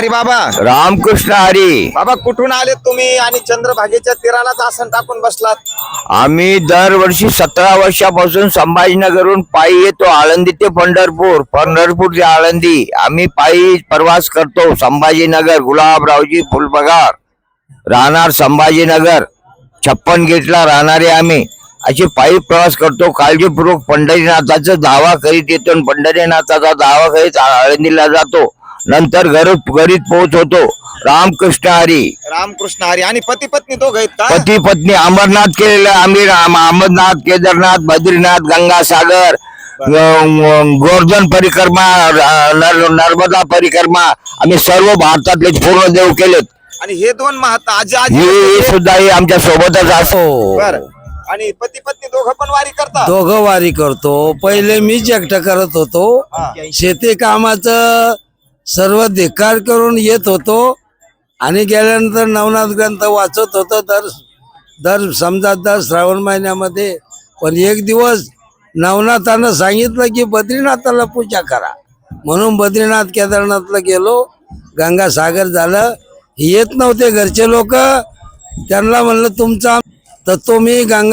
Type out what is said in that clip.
हरी बाबा. रामकृष्ण हरी. बाबा कुठून आले तुम्ही आणि चंद्रभागेच्या तीरालाच आसन टाकून बसलात? आम्ही दरवर्षी 17 वर्षापासून संभाजीनगरहून पायी येतो आळंदी ते पंढरपूर, पंढरपूर ते आळंदी. आम्ही पायी प्रवास करतो. संभाजीनगर, गुलाबरावजी फुलपगार, राहणार संभाजीनगर, 56 गेटला राहणारे आम्ही. अशी पायी प्रवास करतो. काळजीपूर्वक पंढरीनाथाचा दावा करीत येतो. पंढरीनाथाचा दावा करीत आळंदीला जातो. नंतर घरीत पोहोचतो. रामकृष्ण हरी. रामकृष्ण हरी. आणि पती पत्नी दोघ आहेत का? पती पत्नी अमरनाथ केलेलं आम्ही. अमरनाथ, केदारनाथ, बद्रीनाथ, गंगासागर, गोवर्धन परिक्रमा, नर्मदा परिक्रमा, आम्ही सर्व भारतातले पूर्ण देव केलेत. आणि हे दोन महात्मा आजी आजी हे सुद्धा हे आमच्या सोबतच असो. बरं. आणि पती पत्नी दोघं पण वारी करतात? दोघं वारी करतो. पहिले मीच एकटं करत होतो. शेती कामाचं सर्व धिक्कार करून येत होतो आणि गेल्यानंतर नवनाथ ग्रंथ वाचत होतो दर समजा दर श्रावण महिन्यामध्ये. पण एक दिवस नवनाथानं सांगितलं की बद्रीनाथाला पूजा करा, म्हणून बद्रीनाथ केदारनाथला गेलो. गंगासागर झालं. येत नव्हते घरचे लोक, त्यांना म्हणलं तुमचा तर तुम्ही गंगा